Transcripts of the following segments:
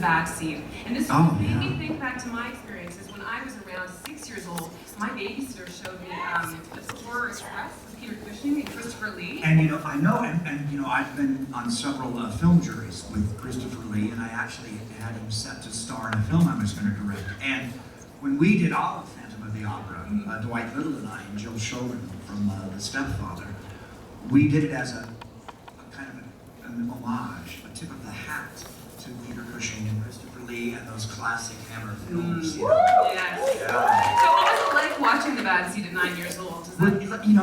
bad seed. And this made me think back to my experiences when I was around 6 years old. My babysitter showed me the Horror Express with Peter Cushing and Christopher Lee. And I know, and I've been on several film juries with Christopher Lee, and I actually had him set to star in a film I was going to direct. And when we did all of Phantom of the Opera, Dwight Little and I and Jill Schoen from The Stepfather, we did it as a kind of an homage, a tip of the hat to Peter Cushing and Christopher Lee and those classic Hammer films. Yes. Yeah. So what was it like watching The Bad Seed at 9 years old?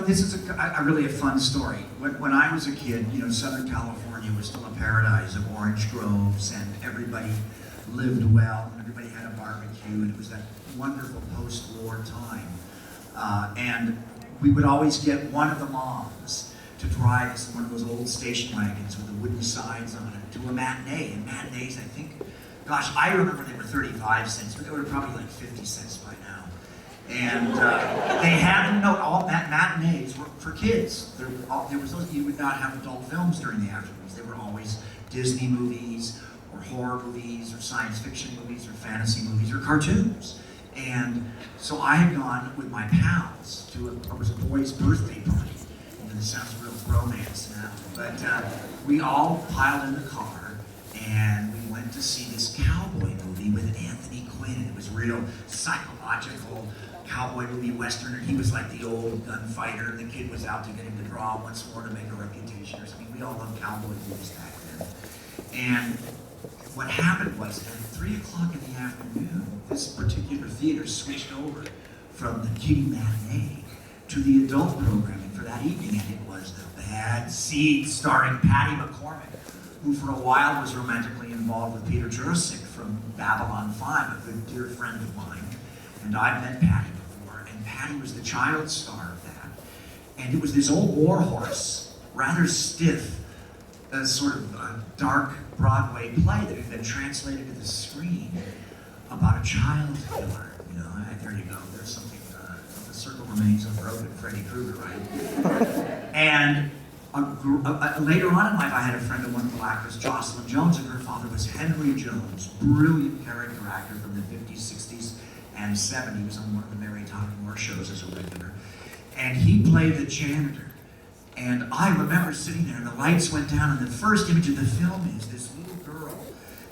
This is really a fun story. When I was a kid, Southern California was still a paradise of orange groves, and everybody lived well, and everybody had a barbecue, and it was that wonderful post-war time. And we would always get one of the moms to drive us in one of those old station wagons with the wooden sides on it to a matinee. And matinees, I think, gosh, I remember they were 35 cents, but they were probably like 50 cents by now. And they had, all matinees were for kids. You would not have adult films during the afternoons. They were always Disney movies, or horror movies, or science fiction movies, or fantasy movies, or cartoons. And so I had gone with my pals to it was a boy's birthday party. And it sounds real romance now, but we all piled in the car and we went to see this cowboy movie with Anthony Quinn. It was real psychological cowboy movie western, and he was like the old gunfighter, and the kid was out to get him to draw once more to make a reputation or something. We all loved cowboy movies back then. And what happened was at 3 o'clock in the afternoon, this particular theater switched over from the kiddie matinee to the adult programming for that evening, and it was The Bad Seed, starring Patty McCormick, who for a while was romantically involved with Peter Jurasik from Babylon 5, a good dear friend of mine. And I've met Patty before, and Patty was the child star of that. And it was this old war horse, rather stiff, a sort of dark Broadway play that had been translated to the screen about a child killer. There you go. There's something. The circle remains unbroken. Freddy Krueger, right? And later on in life, I had a friend, a wonderful actress, Jocelyn Jones, and her father was Henry Jones, brilliant character actor from the 50s, 60s, and 70s. He was on one of the Mary Tyler Moore shows as a regular, and he played the janitor. And I remember sitting there, and the lights went down, and the first image of the film is this little girl,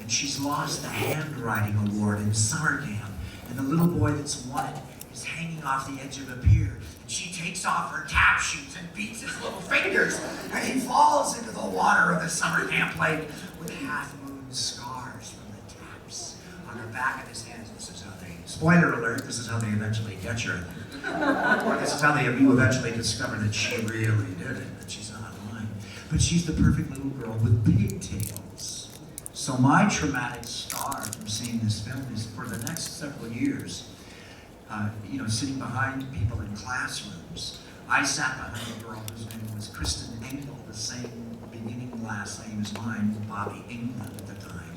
and she's lost the handwriting award in summer camp, and the little boy that's won it is hanging off the edge of a pier, and she takes off her tap shoes and beats his little fingers, and he falls into the water of the summer camp lake with half-moon scars from the taps on the back of his hands. This is how they, spoiler alert, this is how they eventually get you. Or this is how you eventually discover that she really did it, that she's not lying. But she's the perfect little girl with pigtails. So my traumatic scar from seeing this film is for the next several years, sitting behind people in classrooms. I sat behind a girl whose name was Kristen Engel, the same beginning last name as mine, Bobby Englund at the time.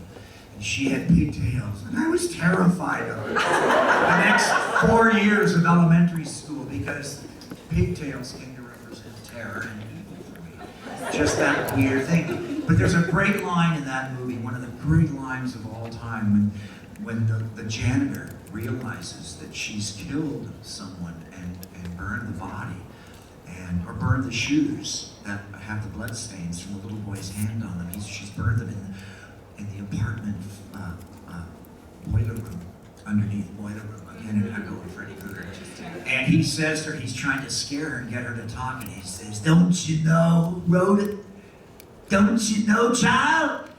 And she had pigtails, and I was terrified of her. The next 4 years of elementary school, because pigtails came to represent terror and evil for me. Just that weird thing. But there's a great line in that movie, one of the great lines of all time, when the janitor realizes that she's killed someone and burned the body, or burned the shoes that have the blood stains from the little boy's hand on them. She's burned them in the apartment boiler room, underneath boiler room, again an echo of Freddy Krueger. And he says to her, he's trying to scare her and get her to talk, and he says, "Don't you know, Rhoda? Don't you know, child?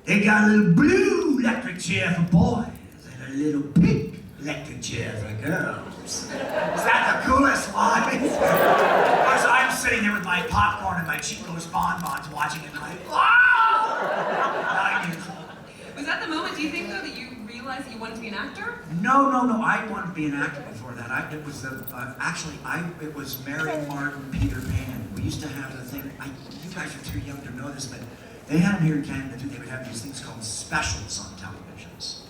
They got a little blue electric chair for boys and a little pink electric chair for girls." Is that the coolest line? Because I'm sitting there with my popcorn and my cheap roast bonbons watching it like, wow! 9 years old. Was that the moment, do you think, though, that you realized that you wanted to be an actor? No. I wanted to be an actor before that. It was Mary Martin, Peter Pan. We used to have the thing, you guys are too young to know this, but they had them here in Canada too. They would have these things called specials on televisions.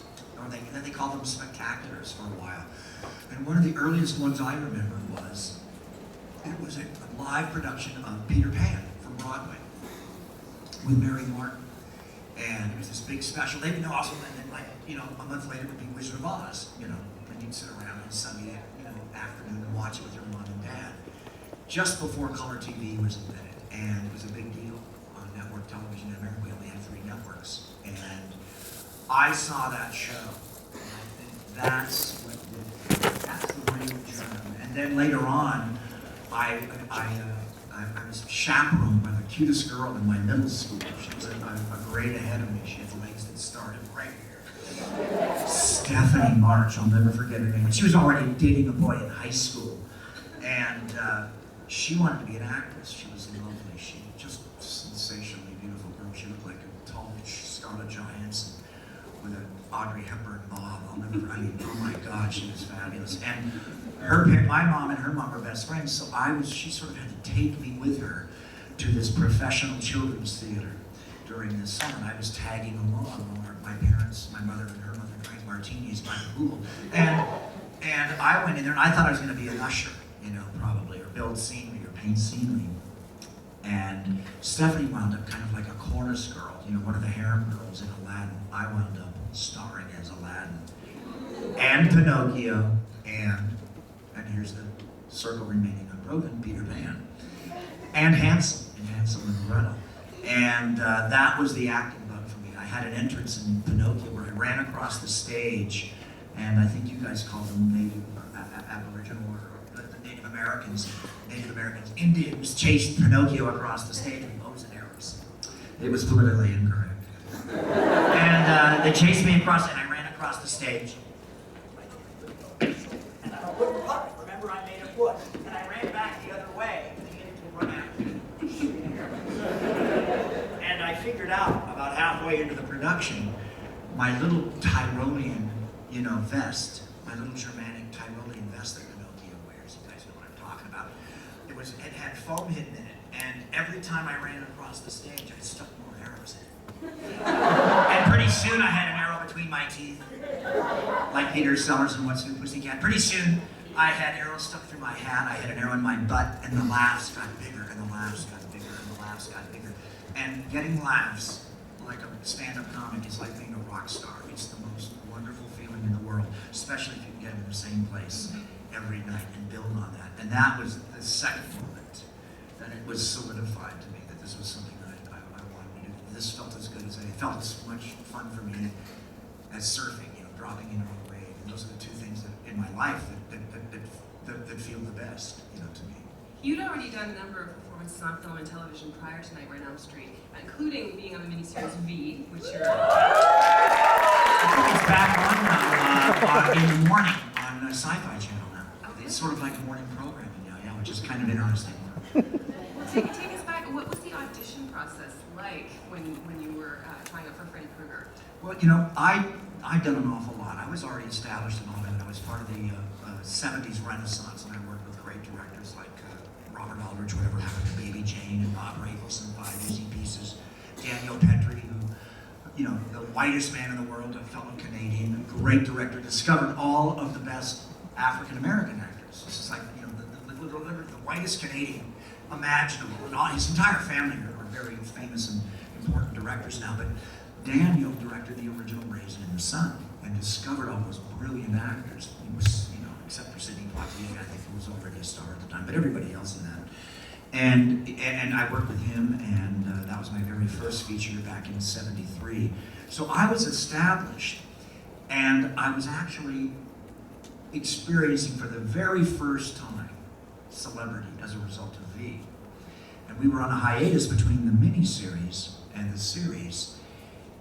And then they called them spectaculars for a while. And one of the earliest ones I remember was a live production of Peter Pan from Broadway with Mary Martin. And it was this big special. They would know also, and then like, you know, a month later would be Wizard of Oz, you know, and you'd sit around on Sunday, you know, afternoon and watch it with your mom and dad. Just before color TV was invented, and it was a big deal on network television in America. We only had 3 networks, and I saw that show, and I think that's the real germ. And then later on, I was chaperoned by the cutest girl in my middle school. She was a grade ahead of me. She had legs that started right here. Stephanie March, I'll never forget her name. She was already dating a boy in high school, and she wanted to be an actress. She was lovely. She was just a sensationally beautiful girl. She looked like a tall Scarlett Johansson with an Audrey Hepburn bob. I mean, oh my God, she was fabulous. And my mom and her mom were best friends, so she sort of had to take me with her to this professional children's theater during the summer. And I was tagging along while my parents, my mother and her mother, drank martinis by the pool. And I went in there, and I thought I was going to be an usher, you know, probably, or build scenery or paint scenery. And Stephanie wound up kind of like a chorus girl, you know, one of the harem girls in Aladdin. I wound up starring as Aladdin and Pinocchio and here's the circle remaining unbroken, Peter Pan, and Hansel and Gretel. And that was the acting bug for me. I had an entrance in Pinocchio where I ran across the stage, and I think you guys call them Native Aboriginal or the Native Americans, Indians chased Pinocchio across the stage with bows and arrows. It was politically incorrect. And they chased me across, and I ran across the stage. And I'm a wooden puppet. Remember, I made of wood. And I ran back the other way, and they needed to run after me. And I figured out about halfway into the production, my little Tyrolean, you know, vest, my little Germanic Tyrolean vest that Pinocchio wears. You guys know what I'm talking about. It had foam hidden in it, and every time I ran across the stage, I stuck more arrows in it. And pretty soon I had an arrow between my teeth, like Peter Sellers in What's New Pussycat. Pretty soon I had arrows stuck through my hat, I had an arrow in my butt, and the laughs got bigger, and the laughs got bigger, and the laughs got bigger. And getting laughs like a stand-up comic is like being a rock star. It's the most wonderful feeling in the world, especially if you can get in the same place every night and build on that. And that was the second moment that it was solidified to me that this was something that I wanted to do. This felt as good as it felt as much fun for me as surfing, you know, dropping into a wave. And those are the 2 things that in my life that feel the best, you know, to me. You'd already done a number of performances on film and television prior to Nightmare on Elm Street, including being on the miniseries V, which you're... It's back on in the morning on Sci-Fi Channel now. Okay. It's sort of like morning programming now, yeah, which is kind of interesting. Well, take us back. What was the audition process like when you were trying out for Freddy Krueger? Well, you know, I'd done an awful lot. I was already established in Hollywood. I was part of the 70s Renaissance, and I worked with great directors like Robert Englund, whatever happened to Baby Jane, and Bob Rafelson, 5 Easy Pieces, Daniel Petrie, who, you know, the whitest man in the world, a fellow Canadian, a great director, discovered all of the best African-American actors. This is like, you know, the whitest Canadian imaginable, and all his entire family are very famous and important directors now, but Daniel directed the original Raisin in the Sun and discovered all those brilliant actors. He was, you know, except for Sidney Poitier, I think he was already a star at the time, but everybody else in that. And I worked with him, and that was my very first feature back in '73. So I was established, and I was actually experiencing for the very first time celebrity as a result of V. And we were on a hiatus between the miniseries and the series,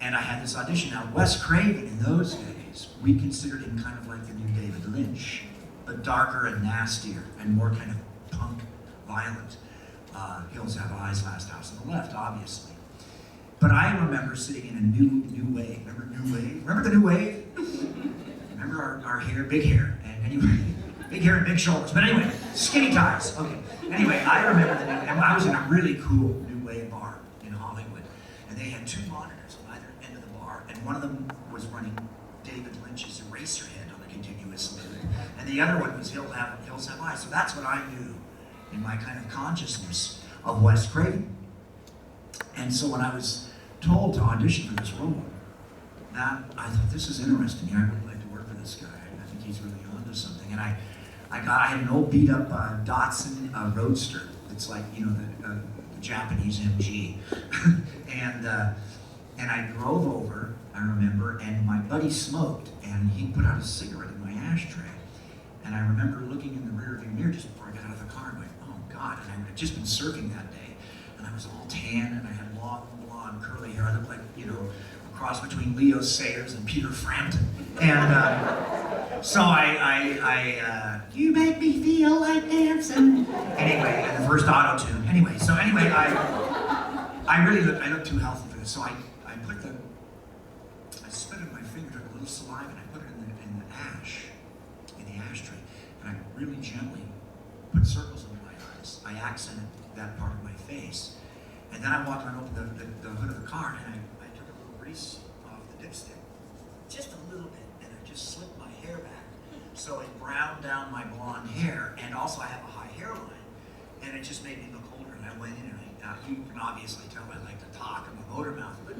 and I had this audition. Now, Wes Craven in those days, we considered him kind of like the new David Lynch, but darker and nastier and more kind of punk, violent. Hills Have Eyes, Last House on the Left, obviously. But I remember sitting in a new wave. Remember New Wave? Remember the New Wave? Remember our hair, big hair, and anyway, big hair and big shoulders. But anyway, skinny ties. Okay. Anyway, I remember and I was in a really cool New Wave bar in Hollywood, and they had 2 monitors on either end of the bar, and one of them was running David Lynch's Eraserhead on the continuous loop, and the other one was Hills Have Eyes. So that's what I knew in my kind of consciousness of Wes Craven. And so when I was told to audition for this role, that I thought, this is interesting. Yeah, I would like to work for this guy. I think he's really onto something. And I had an old beat up Datsun Roadster. It's like, you know, the Japanese MG. and I drove over, I remember, and my buddy smoked, and he put out a cigarette in my ashtray. And I remember looking in the rearview mirror just before I got out of the car and going, oh God, and I had just been surfing that day. And I was all tan, and I had long, blonde, curly hair. I looked like, you know, a cross between Leo Sayers and Peter Frampton. And so you make me feel like dancing. Anyway, and the first auto-tune. Anyway, I looked too healthy for this. So I spit in my finger, took a little saliva, and I put it in the ashtray. And I really gently put circles under my eyes. I accented that part of my face. And then I walked around, opened the hood of the car, and I took a little grease off the dipstick. Just a little bit, and I just slicked my hair back. So it browned down my blonde hair, and also I have a high hairline. And it just made me look older, and I went in, and you can obviously tell I like to talk, I'm a motor mouth, but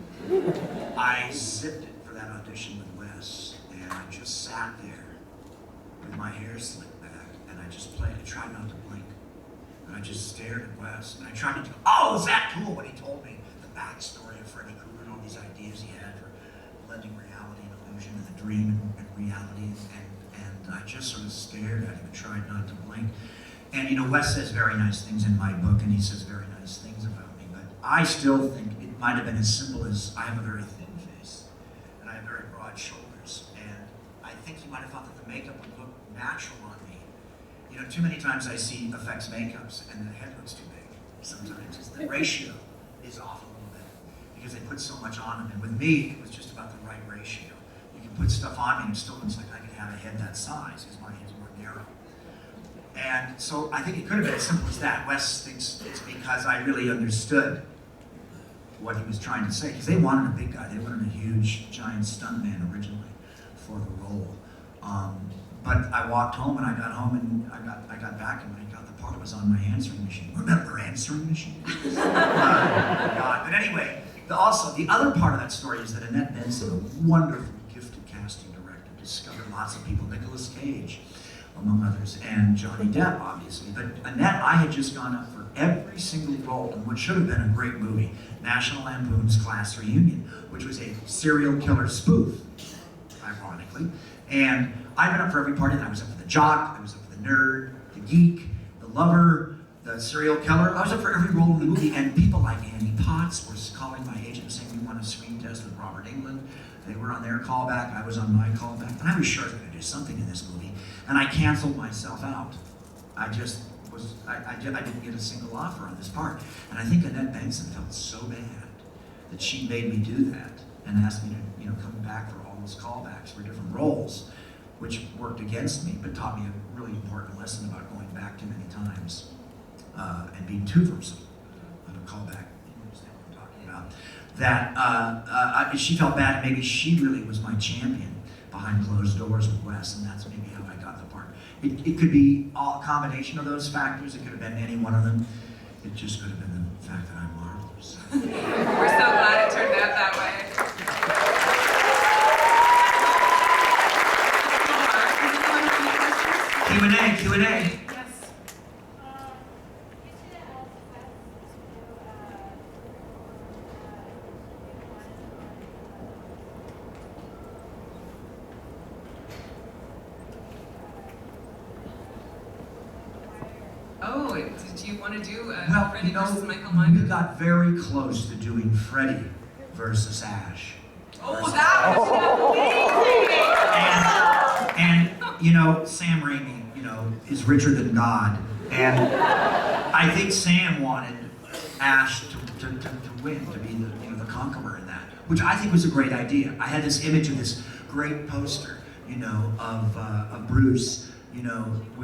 I zipped it for that audition with Wes, and I just sat there with my hair slicked back, and I just played. I tried not to blink, and I just stared at Wes, and I tried not to. Oh, is that cool? When he told me the backstory of Freddy Krueger and all these ideas he had for blending reality and illusion, and the dream and reality, and I just sort of stared at him and tried not to blink. And you know, Wes says very nice things in my book, and he says very nice things about me, but I still think it might have been as simple as I have a very thin face, and I have very broad shoulders, and I think he might have thought that the makeup would look natural on me. You know, too many times I see effects makeups, and the head looks too big. Sometimes the ratio is off a little bit, because they put so much on them, and with me, it was just about the right ratio. You can put stuff on me, and it still looks like I could have a head that size, because my head's more narrow. And so I think it could have been as simple as that. Wes thinks it's because I really understood what he was trying to say. Because they wanted a big guy. They wanted a huge, giant stuntman originally for the role. But I walked home, and I got home, and I got back, and when I got the part, it was on my answering machine. Remember answering machine? God. But anyway, also, the other part of that story is that Annette Benson, a wonderful, gifted casting director, discovered lots of people. Nicolas Cage, among others, and Johnny Depp, obviously. But Annette, I had just gone up for every single role in what should have been a great movie, National Lampoon's Class Reunion, which was a serial killer spoof, ironically. And I've been up for every part, and I was up for the jock, I was up for the nerd, the geek, the lover, the serial killer. I was up for every role in the movie, and people like Andy Potts were calling my agent saying, we want a screen test with Robert Englund. They were on their callback, I was on my callback, and I was sure I was going to do something in this movie. And I canceled myself out. I didn't get a single offer on this part. And I think Annette Benson felt so bad that she made me do that and asked me to, come back for all those callbacks for different roles, which worked against me, but taught me a really important lesson about going back too many times and being too versatile on a callback. You understand what I'm talking about? That she felt bad, and maybe she really was my champion behind closed doors with Wes, and that's maybe how I got the part. It could be a combination of those factors. It could have been any one of them. It just could have been the fact that I'm marvelous. We're so glad it turned out that way. Q&A. Yes. Oh, did you want to do Freddy versus Michael Myers? We got very close to doing Freddy versus Ash. Oh, that was amazing! And Sam Raimi, is richer than God. And I think Sam wanted Ash to win, to be the conqueror in that, which I think was a great idea. I had this image of this great poster, of Bruce. We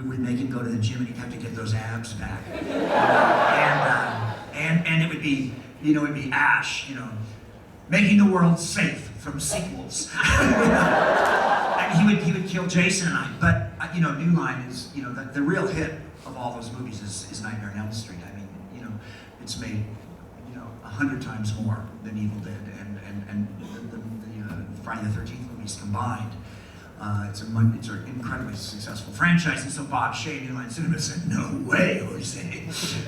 would make him go to the gym and he'd have to get those abs back. And it would be, it'd be Ash, making the world safe from sequels. And he would kill Jason and I. But, New Line is, the real hit of all those movies is Nightmare on Elm Street. I mean, it's made, 100 times more than Evil did, and the Friday the 13th movies combined. It's an incredibly successful franchise, and so Bob Shea, New Line Cinema, said, "No way, Jose,"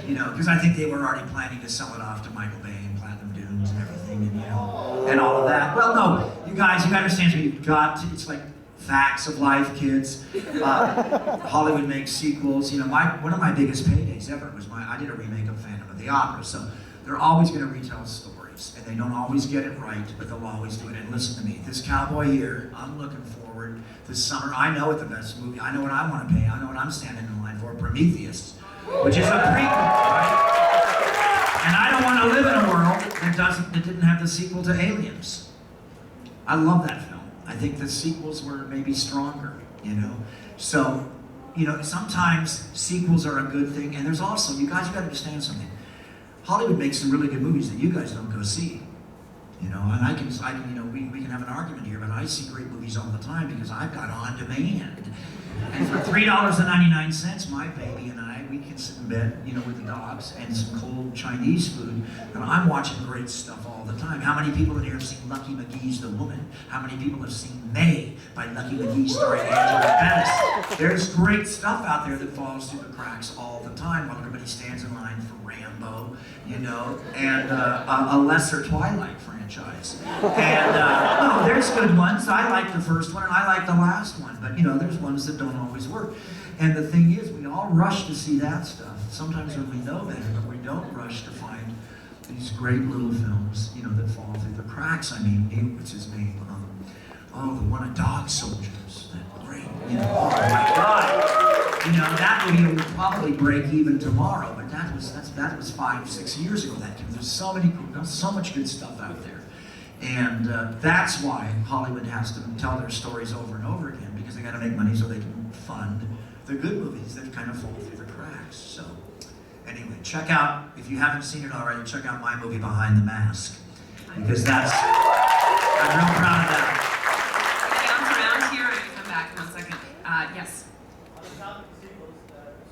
because I think they were already planning to sell it off to Michael Bay and Platinum Dunes and everything, and all of that. Well, no, you guys, you understand what you've got. It's like facts of life, kids. Hollywood makes sequels. One of my biggest paydays ever was I did a remake of Phantom of the Opera. So they're always going to retell stories, and they don't always get it right, but they'll always do it. And listen to me, this cowboy here, I'm looking forward this summer. I know what the best movie. I know what I want to pay. I know what I'm standing in line for. Prometheus, which is a prequel, right? And I don't want to live in a world that didn't have the sequel to Aliens. I love that film. I think the sequels were maybe stronger, So, sometimes sequels are a good thing, and there's also, you guys got to understand something. Hollywood makes some really good movies that you guys don't go see. And I can, we can have an argument here, but I see great movies all the time because I've got on demand. And for $3.99, my baby and I, we can sit in bed, with the dogs and some cold Chinese food, and I'm watching great stuff all the time. How many people in here have seen Lucky McGee's The Woman? How many people have seen May by Lucky McGee starring Angela Bennis? There's great stuff out there that falls through the cracks all the time while everybody stands in line for Rambo, and a lesser Twilight franchise. And there's good ones. I like the first one and I like the last one, but there's ones that don't always work. And the thing is, we all rush to see that stuff. Sometimes when we know better, but we don't rush to find these great little films, that fall through the cracks. I mean, what's his name? The one of Dog Soldiers. That great, oh my God. That movie will probably break even tomorrow, but that was 5-6 years ago. There's so much good stuff out there. And that's why Hollywood has to tell their stories over and over again, because they got to make money so they can fund the good movies that kind of fall through the cracks. So anyway, check out, if you haven't seen it already, check out my movie Behind the Mask, because I'm real proud of that. Bounce around here and come back in 1 second. Yes. On the topic of sequels,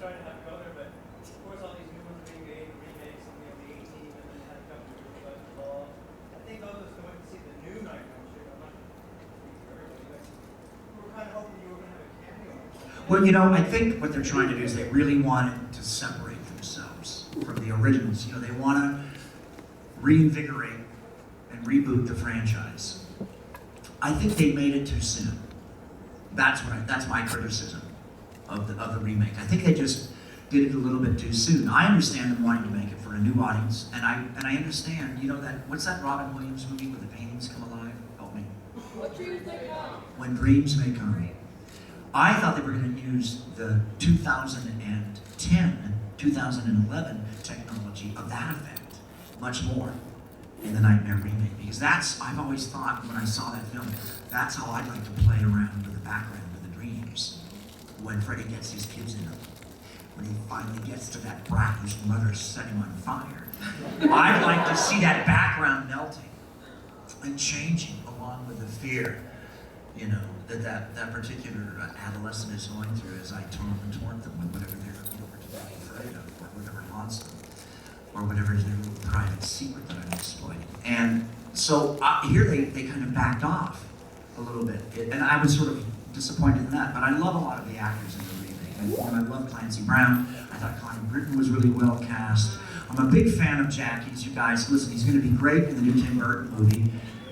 sorry to have to go there, but of course all these new ones are being made, remakes, and we have the 18, and then you had a couple of movies by Law. I think all of us going to see the new Nightmare on Elm Street. I'm not speaking for everybody, but we were kind of hoping you were going to have a cameo. Well, I think what they're trying to do is they really wanted to separate themselves from the originals. They want to reinvigorate and reboot the franchise. I think they made it too soon. That's my criticism of the remake. I think they just did it a little bit too soon. I understand them wanting to make it for a new audience, and I understand, what's that Robin Williams movie where the paintings come alive? Help me. What dreams may come? When Dreams May Come. I thought they were going to use the 2010, 2011 technology of that effect much more in the Nightmare remake, because I've always thought when I saw that film, that's how I'd like to play around with the background of the dreams. When Freddy gets his kids in them, when he finally gets to that brat whose mother set him on fire. I'd like to see that background melting and changing along with the fear, that particular adolescent is going through as I taunt them with whatever they're particularly afraid of, or whatever haunts them, or whatever is their little private secret that I'm exploiting. And so here they kind of backed off a little bit, and I was sort of disappointed in that. But I love a lot of the actors in the remake. I love Clancy Brown. I thought Connie Britton was really well cast. I'm a big fan of Jackie's. You guys, listen, he's going to be great in the new Tim Burton movie.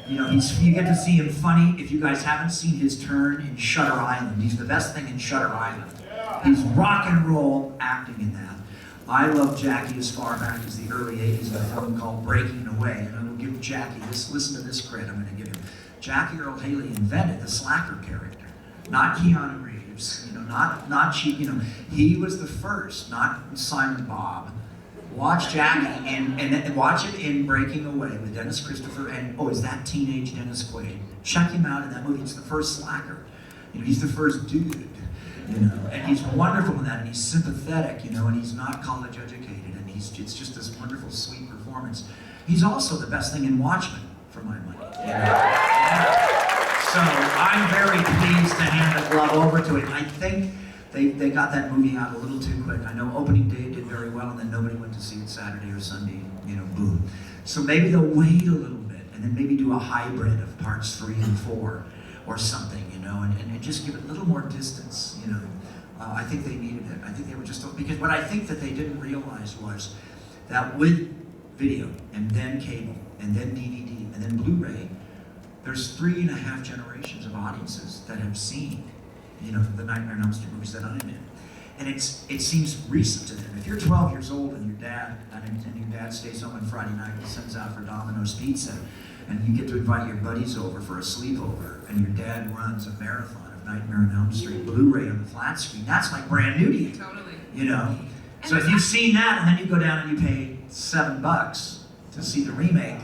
You get to see him funny. If you guys haven't seen his turn in Shutter Island, he's the best thing in Shutter Island. He's rock and roll acting in that. I love Jackie as far back as the early 80s in a film called Breaking Away, and I'm going to give Jackie listen to this credit I'm going to give him. Jackie Earle Haley invented the slacker character, not Keanu Reeves, not cheap, he was the first, not Simon Bob. Watch Jackie and watch him in Breaking Away with Dennis Christopher and, is that teenage Dennis Quaid? Check him out in that movie. It's the first slacker. He's the first dude, and he's wonderful in that, and he's sympathetic, and he's not college educated, and it's just this wonderful, sweet performance. He's also the best thing in Watchmen, for my money. So I'm very pleased to hand the glove over to him. I think they got that movie out a little too quick. I know opening day did very well, and then nobody went to see it Saturday or Sunday, boom. So maybe they'll wait a little bit and then maybe do a hybrid of parts 3 and 4 or something, you know, and just give it a little more distance, you know. I think they needed it. I think they were just, because what I think that they didn't realize was that with video and then cable and then DVD and then Blu-ray, there's 3.5 generations of audiences that have seen, you know, the Nightmare on Elm Street movies that I'm in. And it seems recent to them. If you're 12 years old and your dad stays home on Friday night and sends out for Domino's Pizza, and you get to invite your buddies over for a sleepover, and your dad runs a marathon of Nightmare on Elm Street Blu-ray on the flat screen, that's like brand new to you. Totally. You know? So if you've seen that and then you go down and you pay $7 to see the remake,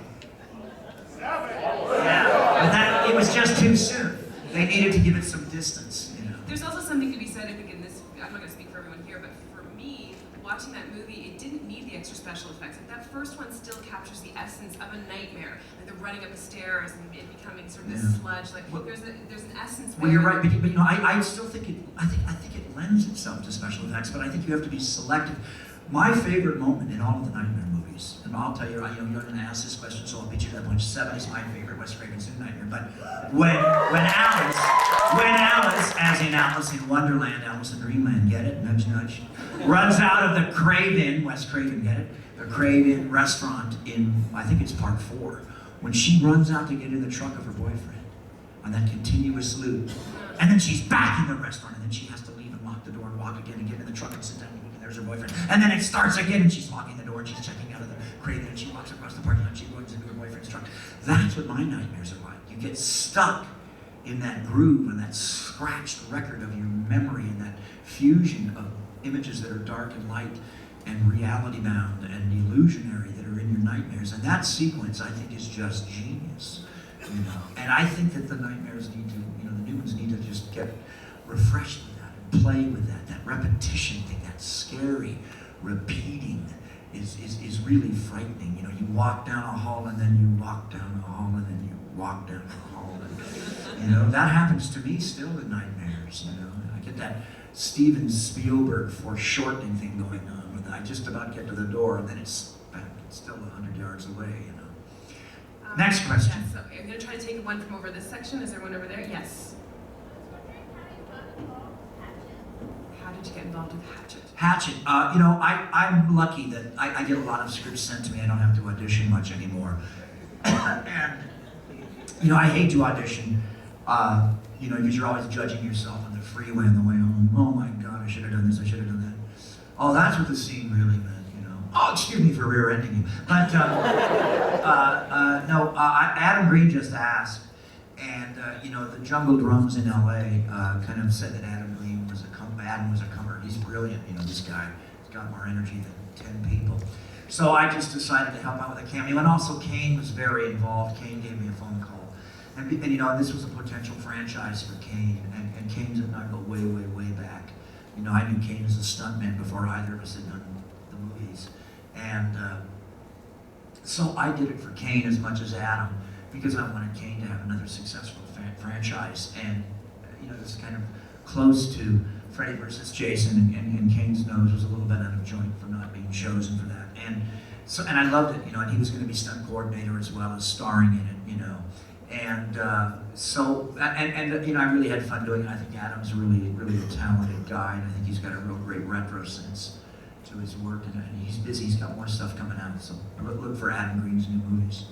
yeah, but that, it was just too soon. They needed to give it some distance, you know. There's also something to be said, I think, in this, I'm not going to speak for everyone here, but for me, watching that movie, it didn't need the extra special effects. Like, that first one still captures the essence of a nightmare. Like the running up the stairs and it becoming sort of this sludge. Like, Well, there's an essence Well, there. you're right, but you know, I still think I think it lends itself to special effects, but I think you have to be selective. My favorite moment in all of the Nightmare movies, and I'll tell you, you're going to ask this question, so I'll beat you to that punch. 7 is my favorite Wes Craven's New Nightmare. But when Alice, as in Alice in Wonderland, Alice in Dreamland, get it? Nudge, nudge. Runs out of the Craven, Wes Craven, get it? The Craven restaurant in, I think it's part 4. When she runs out to get in the truck of her boyfriend on that continuous loop, and then she's back in the restaurant, and then she has to leave and lock the door and walk again and get in the truck and sit down. There's her boyfriend. And then it starts again and she's locking the door and she's checking out of the Craven and she walks across the parking lot and she runs into her boyfriend's truck. That's what my nightmares are like. You get stuck in that groove and that scratched record of your memory and that fusion of images that are dark and light and reality bound and illusionary that are in your nightmares. And that sequence, I think, is just genius. You know? And I think that the nightmares need to, you know, the new ones need to just get refreshed with that and play with that repetition thing, that scary repeating is really frightening. You know, you walk down a hall and then you walk down a hall and then you walk down a hall. And, you know, that happens to me still in nightmares, you know. I get that Steven Spielberg foreshortening thing going on with I just about get to the door and then it's still 100 yards away, you know. Next question. Yes, so I'm going to try to take one from over this section. Is there one over there? Yes. How did you get involved with Hatchet? Hatchet. You know, I'm lucky that I get a lot of scripts sent to me. I don't have to audition much anymore. And, you know, I hate to audition, you know, because you're always judging yourself on the freeway on the way home. Oh my God, I should have done this, I should have done that. Oh, that's what the scene really meant, you know. Oh, excuse me for rear-ending you. But, no, Adam Green just asked, and, you know, the Jungle Drums in LA kind of said that Adam was a comer. He's brilliant, you know, this guy. He's got more energy than 10 people. So I just decided to help out with a cameo. And also Kane was very involved. Kane gave me a phone call. And you know, this was a potential franchise for Kane. And Kane and I go way, way, way back. You know, I knew Kane as a stuntman before either of us had done the movies. And so I did it for Kane as much as Adam because I wanted Kane to have another successful franchise. And, you know, it's kind of close to Freddy versus Jason, and Kane's nose was a little bit out of joint for not being chosen for that. And so, and I loved it, you know, and he was going to be stunt coordinator as well as starring in it, you know. And so, you know, I really had fun doing it. I think Adam's really, really a talented guy, and I think he's got a real great retro sense to his work, and he's busy. He's got more stuff coming out, so look for Adam Green's new movies.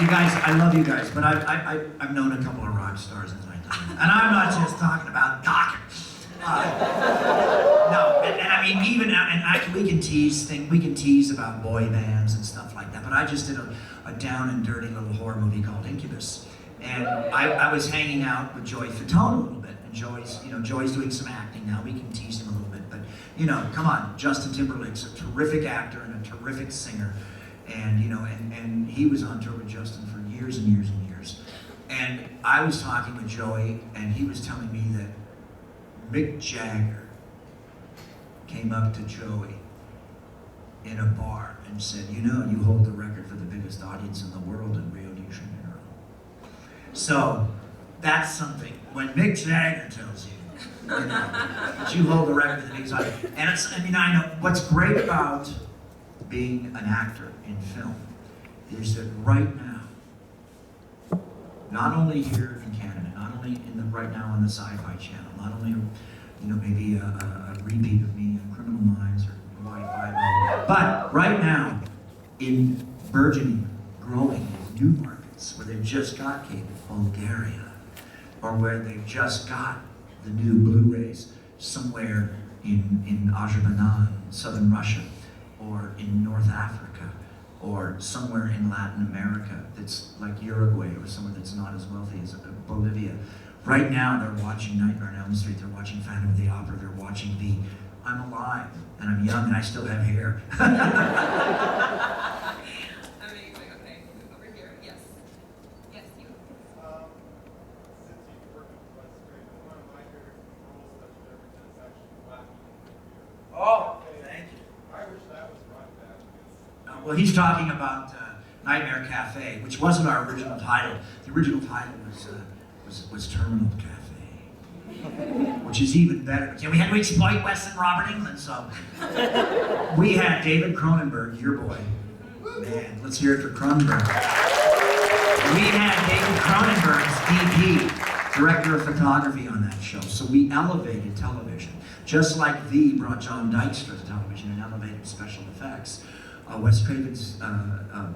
You guys, I love you guys, but I've known a couple of rock stars in my time, and I'm not just talking about Doc. No, and I mean even we can tease about boy bands and stuff like that. But I just did a down and dirty little horror movie called Incubus, and I was hanging out with Joey Fatone a little bit, and Joey's doing some acting now. We can tease him a little bit, but you know, come on, Justin Timberlake's a terrific actor and a terrific singer. And you know, and he was on tour with Justin for years and years and years. And I was talking with Joey, and he was telling me that Mick Jagger came up to Joey in a bar and said, "You know, you hold the record for the biggest audience in the world in Rio So that's something. When Mick Jagger tells you, that you hold the record for the biggest audience. And it's, I mean, I know what's great about being an actor in film is that right now, not only here in Canada, not only right now on the Sci-Fi Channel, not only maybe a repeat of me on Criminal Minds or Wi-Fi, but right now in burgeoning, growing new markets where they've just got cable, Bulgaria, or where they've just got the new Blu-rays somewhere in Azerbaijan, southern Russia, or in North Africa, or somewhere in Latin America that's like Uruguay, or somewhere that's not as wealthy as Bolivia. Right now, they're watching Nightmare on Elm Street, they're watching Phantom of the Opera, they're watching I'm alive, and I'm young, and I still have hair. Amazing. Okay, over here. Yes. Yes, you. Since you've worked with Wes Craven, one of my favorite roles that you've ever done is actually Wacky. Oh, thank you. I wish that was brought back. Well, he's talking about Nightmare Cafe, which wasn't our original title. The original title was Terminal Cafe, which is even better. We had to exploit Wes and Robert Englund, so we had David Cronenberg, your boy. Man, let's hear it for Cronenberg. We had David Cronenberg's DP, director of photography, on that show. So we elevated television, just like V brought John Dykstra to television and elevated special effects. Wes Craven's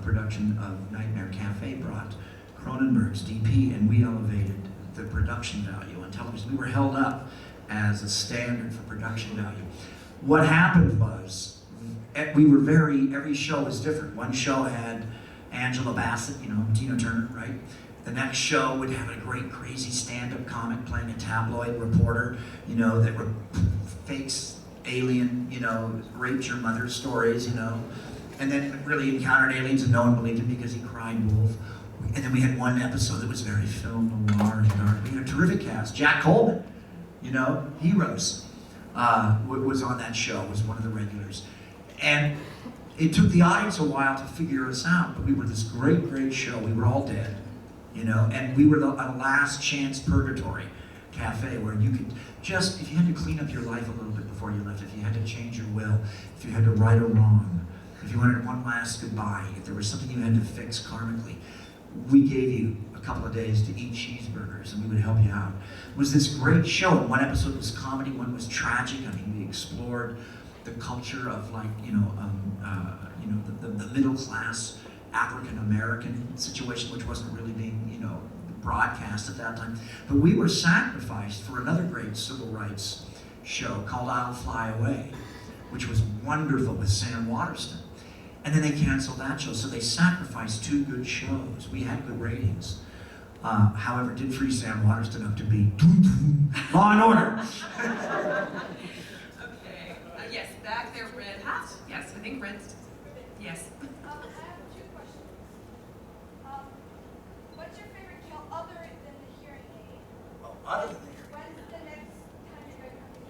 production of Nightmare Cafe brought Cronenberg's DP, and we elevated the production value on television. We were held up as a standard for production value. What happened was, every show was different. One show had Angela Bassett, Tina Turner, right? The next show would have a great, crazy stand-up comic playing a tabloid reporter, that fakes alien, raped your mother stories, and then really encountered aliens and no one believed him because he cried wolf. And then we had one episode that was very film noir and dark. We had a terrific cast. Jack Coleman, Heroes, was on that show, was one of the regulars. And it took the audience a while to figure us out, but we were this great, great show. We were all dead, and we were a last chance purgatory cafe where you could just, if you had to clean up your life a little bit before you left, if you had to change your will, if you had to right a wrong, if you wanted one last goodbye, if there was something you had to fix karmically, we gave you a couple of days to eat cheeseburgers and we would help you out. It was this great show, and one episode was comedy, one was tragic. I mean, we explored the culture of the middle class African American situation, which wasn't really being, broadcast at that time. But we were sacrificed for another great civil rights show called I'll Fly Away, which was wonderful with Sam Waterston. And then they canceled that show, so they sacrificed two good shows. We had good ratings. However, it did free Sam Waterston up to be Law and Order. Okay. Yes, back there, red hat. Yes, I think red. Yes. I have two questions. What's your favorite kill other than the hearing aid? Oh, other than the When's the next time you're going to come to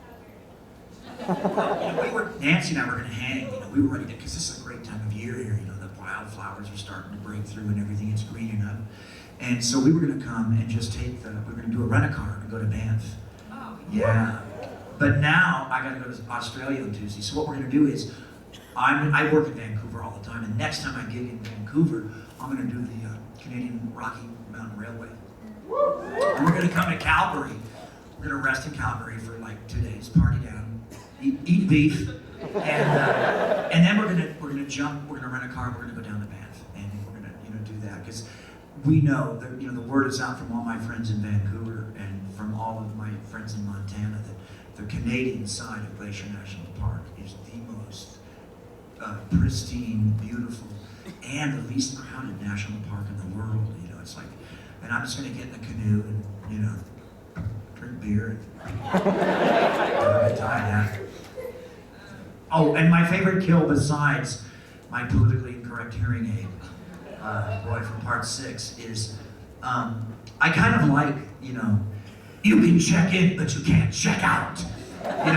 Calgary? Nancy and I were going to hang. We were ready to, because this is a great time of year here. The wildflowers are starting to break through and everything is greening up. And so we were going to come and just we're going to do a rent-a-car and go to Banff. Oh. Yeah. But now I got to go to Australia on Tuesday. So what we're going to do is, I work in Vancouver all the time, and next time I gig in Vancouver, I'm going to do the Canadian Rocky Mountain Railway. And we're going to come to Calgary. We're going to rest in Calgary for like 2 days, party down, eat beef, and then we're going to jump. We're going to rent a car. We're going to go down to Banff, and we're going to do that because we know that the word is out from all my friends in Vancouver and from all of my friends in Montana that the Canadian side of Glacier National Park is the most pristine, beautiful, and the least crowded national park in the world. It's like, and I'm just going to get in the canoe and drink beer and have a good time. Oh, and my favorite kill besides my politically incorrect hearing aid, boy from part 6, is I kind of like, you can check in, but you can't check out. I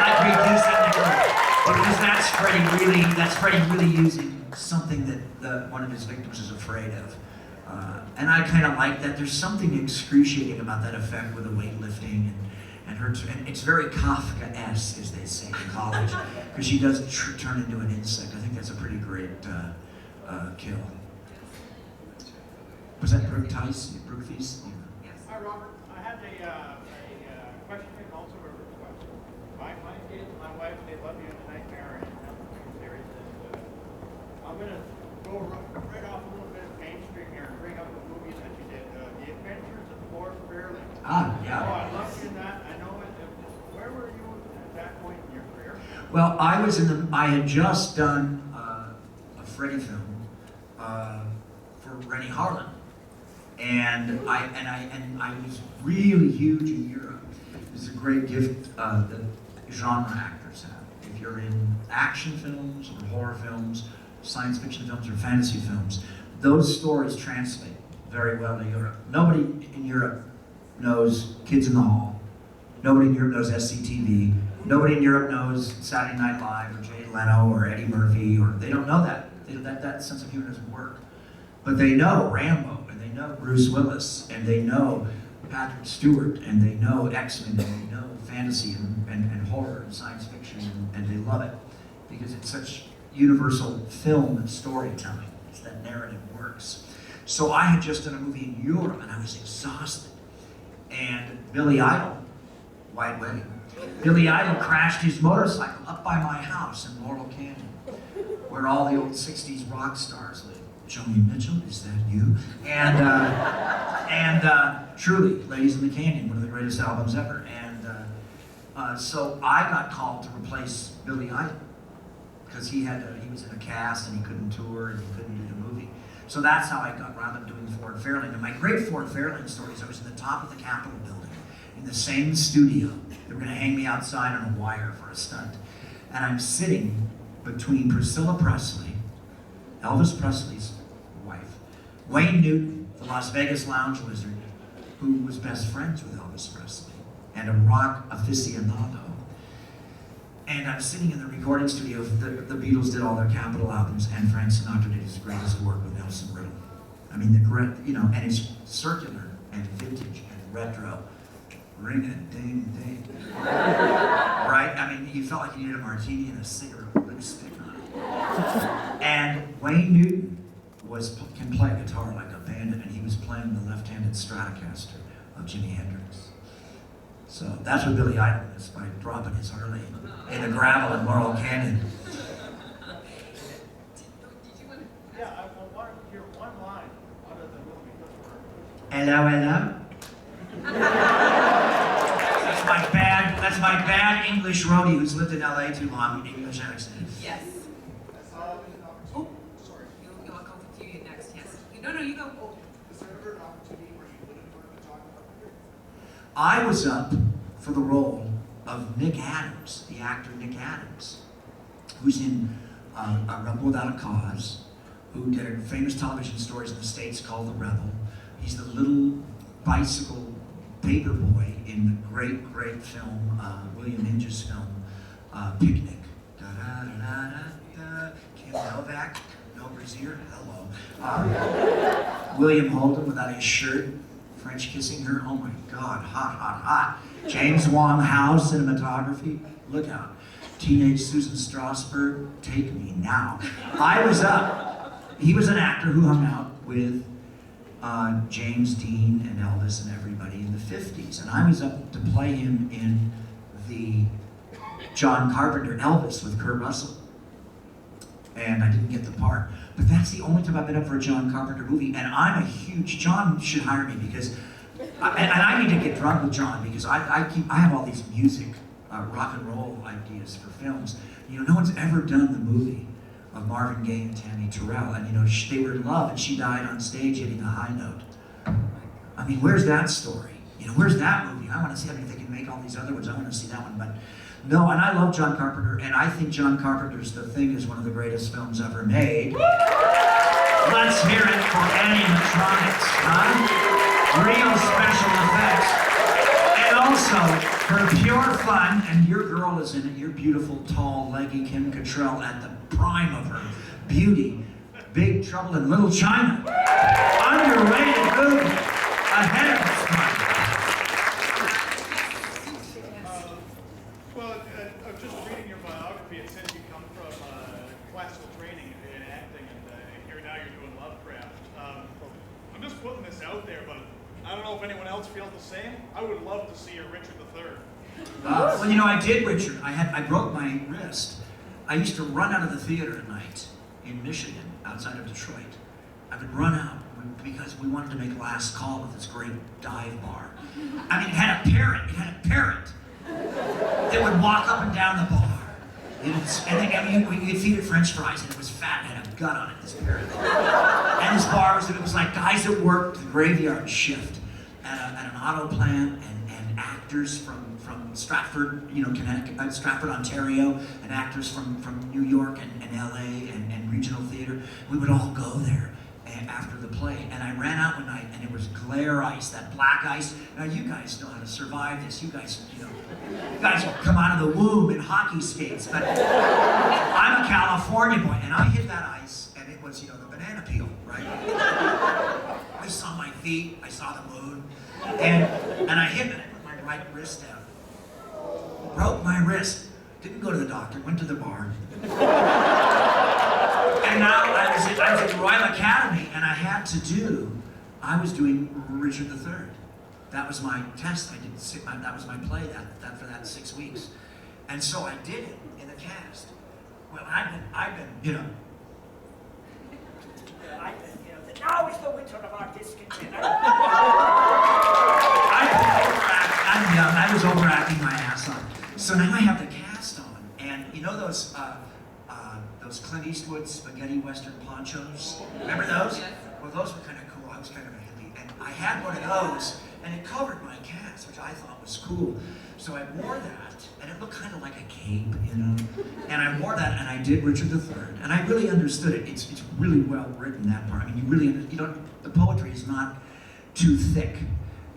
like reducing the word, because that's Freddie really using something that one of his victims is afraid of. And I kind of like that. There's something excruciating about that effect with the weightlifting and her. And it's very Kafka-esque, as they say in college, because she does turn into an insect. I think that's a pretty great kill. Was that Brooke Tice? Brooke Thies? Yes. Hi, Robert. I had a question and also a request. My kids, my wife, they love you in the Nightmare and series. And, I'm going to go right off a little bit of Main Street here and bring up the movies that you did. The Adventures of Ford Fairlane. Ah, Oh, yeah. I loved you in that. I know it. Where were you at that point in your career? Well, I had just done a Freddy film for Rennie Harlan. And I was really huge in Europe. It's a great gift that genre actors have. If you're in action films or horror films, science fiction films or fantasy films, those stories translate very well to Europe. Nobody in Europe knows Kids in the Hall. Nobody in Europe knows SCTV. Nobody in Europe knows Saturday Night Live or Jay Leno or Eddie Murphy, or they don't know that. That sense of humor doesn't work. But they know Rambo, and they know Bruce Willis, and they know Patrick Stewart, and they know X-Men, and they know fantasy and horror and science fiction, and they love it because it's such universal film and storytelling. It's that narrative works. So I had just done a movie in Europe, and I was exhausted. And Billy Idol, White Wedding, Billy Idol crashed his motorcycle up by my house in Laurel Canyon, where all the old 60s rock stars live. Joni Mitchell, is that you? And truly, Ladies in the Canyon, one of the greatest albums ever. And so I got called to replace Billy Idol because he was in a cast and he couldn't tour and he couldn't do the movie. So that's how I got wound up doing Ford Fairlane. And my great Ford Fairlane story is I was in the top of the Capitol building in the same studio. They were going to hang me outside on a wire for a stunt. And I'm sitting between Priscilla Presley, Elvis Presley's wife, Wayne Newton, the Las Vegas lounge wizard, who was best friends with Elvis Presley, and a rock aficionado. And I'm sitting in the recording studio. The Beatles did all their Capitol albums, and Frank Sinatra did his greatest work with Nelson Riddle. I mean, and it's circular and vintage and retro. Ring a ding ding. Right? I mean, you felt like you needed a martini and a cigarette with lipstick on it. And Wayne Newton can play guitar like a bandit, and he was playing the left-handed Stratocaster of Jimi Hendrix. So that's what Billy Idol is, by dropping his Harley in the gravel in Laurel Canyon. Yeah, I wanted to hear one line out of the movie. Hello, hello. That's my bad English roadie who's lived in LA too long with English accent. Yes. Oh, Sorry. I'll go with you next. Yes. No, you go. Oh. Is there ever an opportunity where you wouldn't want to talk about it? I was up for the role of Nick Adams, the actor Nick Adams, who's in A Rebel Without a Cause, who did famous television stories in the States called The Rebel. He's the little bicycle paper boy in the great, great film, William Hinge's film, Picnic. Da-da-da-da-da. Kim Novak, no brassiere, hello. William Holden without his shirt, French kissing her, oh my God, hot, hot, hot. James Wong Howe, cinematography, look out. Teenage Susan Strasberg, take me now. I was up. He was an actor who hung out with James Dean and Elvis and everybody in the 50s. And I was up to play him in the John Carpenter Elvis with Kurt Russell. And I didn't get the part. But that's the only time I've been up for a John Carpenter movie. And I'm a huge, John should hire me because, I need to get drunk with John because I have all these music, rock and roll ideas for films. You know, no one's ever done the movie of Marvin Gaye and Tammy Terrell. And you know, they were in love and she died on stage hitting a high note. I mean, where's that story? You know, where's that movie? I want to see, I mean, if they can make all these other ones, I want to see that one. But no, and I love John Carpenter, and I think John Carpenter's The Thing is one of the greatest films ever made. Let's hear it for animatronics, huh? Real special effects. And also, for pure fun, and your girl is in it, your beautiful, tall, leggy Kim Cattrall at the prime of her beauty. Big Trouble in Little China. Underrated movie. Ahead of its time. Well, just reading your biography, it says you come from classical training in acting, and here now you're doing Lovecraft. I'm just putting this out there, but I don't know if anyone else feels the same. I would love to see your Richard III. Well, you know, I did, Richard. I broke my wrist. I used to run out of the theater at night in Michigan, outside of Detroit. I would run out because we wanted to make Last Call with this great dive bar. I mean, it had a parrot. It had a parrot that would walk up and down the bar. You'd feed it French fries, and it was fat and had a gut on it, this parrot. And this bar it was like guys that worked the graveyard shift at an auto plant, and actors from Stratford, Connecticut, Stratford, Ontario, and actors from New York and LA and regional theater. We would all go there after the play, and I ran out one night, and it was glare ice, that black ice. Now you guys know how to survive this. You guys come out of the womb in hockey skates, but I'm a California boy, and I hit that ice, and it was, the banana peel, right? I saw my feet, I saw the moon, and I hit it, and I put my right wrist down. Broke my wrist. Didn't go to the doctor, went to the bar. And now I was at the Royal Academy, and I was doing Richard III. That was my test. That was my play for that 6 weeks. And so I did it in the cast. Well, I've been, now is the winter of our discontent. I was overacting my ass off. So now I have the cast on, and those Clint Eastwood spaghetti western ponchos. Remember those? Yes. Well, those were kind of cool. I was kind of a hippie, and I had one of those, and it covered my cast, which I thought was cool. So I wore that, and it looked kind of like a cape, And I wore that, and I did Richard III, and I really understood it. It's really well written, that part. I mean, the poetry is not too thick.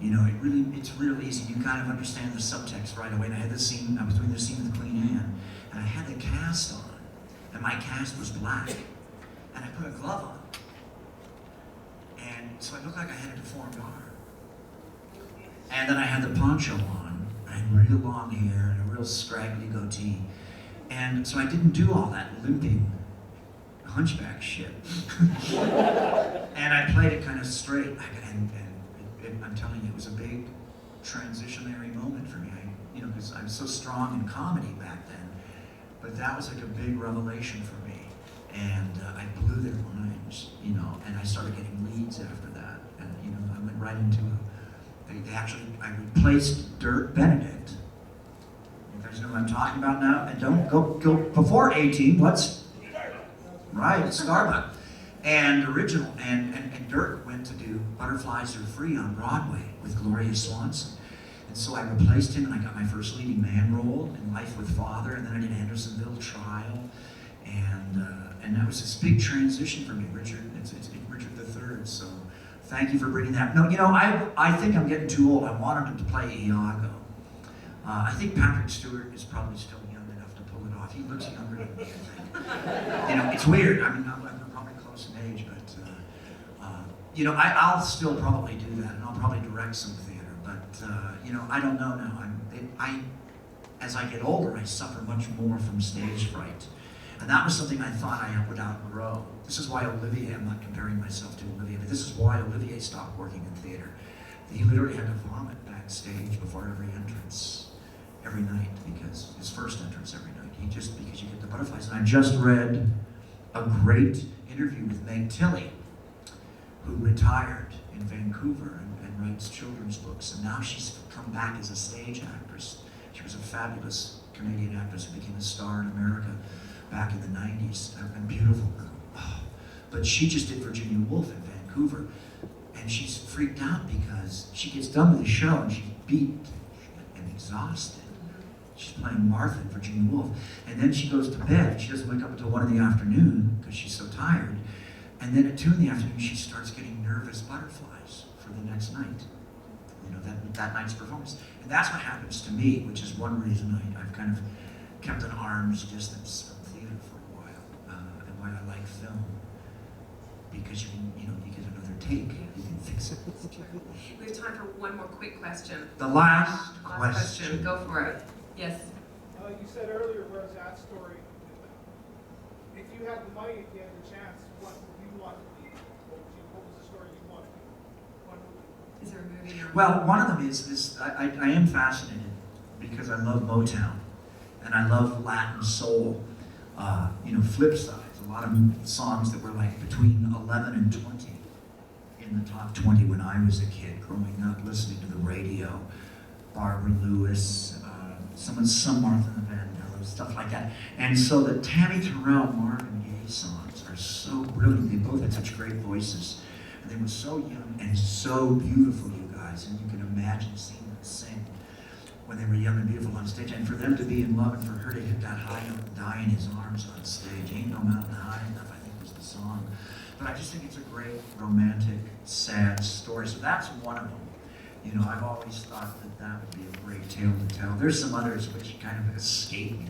It's real easy. You kind of understand the subtext right away. And I was doing the scene with Queen Anne, and I had the cast on, and my cast was black, and I put a glove on, and so I looked like I had a deformed arm. And then I had the poncho on, and real long hair, and a real scraggly goatee, and so I didn't do all that limping hunchback shit. And I played it kind of straight, and I'm telling you, it was a big transitionary moment for me. Because I was so strong in comedy back then, but that was like a big revelation for me. And I blew their minds, and I started getting leads after that. And I went right into I replaced Dirk Benedict. You guys know what I'm talking about now? And don't go before 18. Right, Starbuck. And original, and Dirk went to do Butterflies Are Free on Broadway with Gloria Swanson. And so I replaced him, and I got my first leading man role in Life with Father, and then I did Andersonville Trial, and that was this big transition for me, Richard. It's Richard III, so thank you for bringing that. No, I think I'm getting too old. I wanted him to play Iago. I think Patrick Stewart is probably still young enough to pull it off. He looks younger than me, I think. It's weird. I mean, I'm probably close in age, but I'll still probably do that, and I'll probably direct some theater. But I don't know now. As I get older, I suffer much more from stage fright, and that was something I thought I would outgrow. This is why Olivier. I'm not comparing myself to Olivier, but this is why Olivier stopped working in theater. He literally had to vomit backstage before every entrance, every night, because his first entrance every night. Because you get the butterflies. And I just read a great interview with Meg Tilly, who retired in Vancouver and writes children's books, and now she's come back as a stage actress. She was a fabulous Canadian actress who became a star in America back in the 90s, a beautiful girl. Oh. But she just did Virginia Woolf in Vancouver, and she's freaked out because she gets done with the show and she's beat and exhausted. She's playing Martha in Virginia Woolf, and then she goes to bed. She doesn't wake up until 1 in the afternoon because she's so tired. And then at 2 in the afternoon, she starts getting nervous butterflies for the next night. That night's performance. And that's what happens to me, which is one reason I've kind of kept an arm's distance from theater for a while, and why I like film. because you can, you get another take, you can fix it. We have time for one more quick question. The last Last question. Go for it. Yes. You said earlier, where's that story? If you had the money, if you had the chance, what would you want to be? What was the story you wanted to be? What movie? Is there a movie? Or Well, one of them is this. I am fascinated because I love Motown and I love Latin soul. Flip sides. A lot of songs that were like between 11 and 20 in the top 20 when I was a kid growing up, listening to the radio. Barbara Lewis, some Martha Vandello, stuff like that. And so the Tammy Terrell, Marvin Gaye songs are so brilliant. They both had such great voices. And they were so young and so beautiful, you guys. And you can imagine seeing them sing when they were young and beautiful on stage. And for them to be in love and for her to hit that high note and die in his arms on stage. Ain't No Mountain High Enough, I think was the song. But I just think it's a great, romantic, sad story. So that's one of them. I've always thought that would be a great tale to tell. There's some others which kind of escape me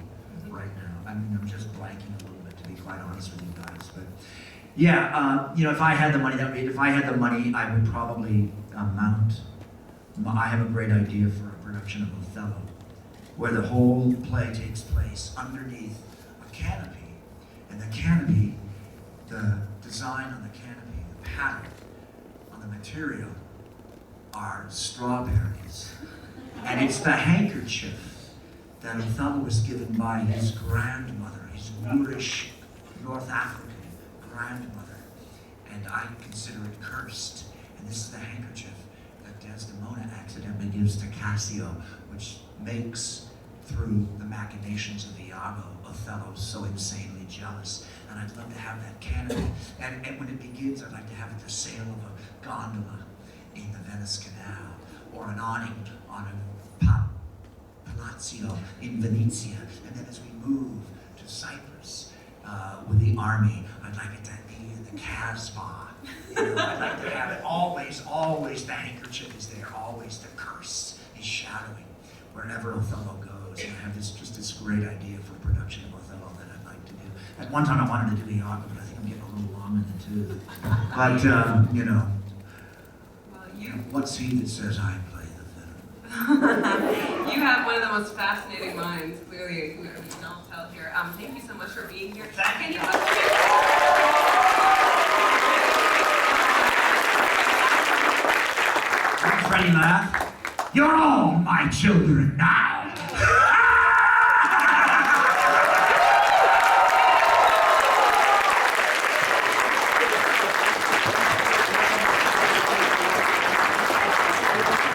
right now. I mean, I'm just blanking a little bit, to be quite honest with you guys. But yeah, if I had the money, I would probably I have a great idea for a production of Othello, where the whole play takes place underneath a canopy, and the canopy, the design on the canopy, the pattern on the material, are strawberries. And it's the handkerchief that Othello was given by his grandmother, his Moorish North African grandmother. And I consider it cursed. And this is the handkerchief that Desdemona accidentally gives to Cassio, which makes, through the machinations of Iago, Othello so insanely jealous. And I'd love to have that canopy. And when it begins, I'd like to have it the sail of a gondola in the Venice Canal, or an awning on a palazzo in Venezia. And then as we move to Cyprus with the army, I'd like it to be in the Casbah. I'd like to have it always the handkerchief is there, always the curse is shadowing wherever Othello goes. And I have this great idea for a production of Othello that I'd like to do. At one time I wanted to do Iago, but I think I'm getting a little long in the tooth. But, what's he that says I play the fiddle? You have one of the most fascinating minds, clearly, we can all tell here. Thank you so much for being here. Thank you. Freddie laugh. You're all my children now.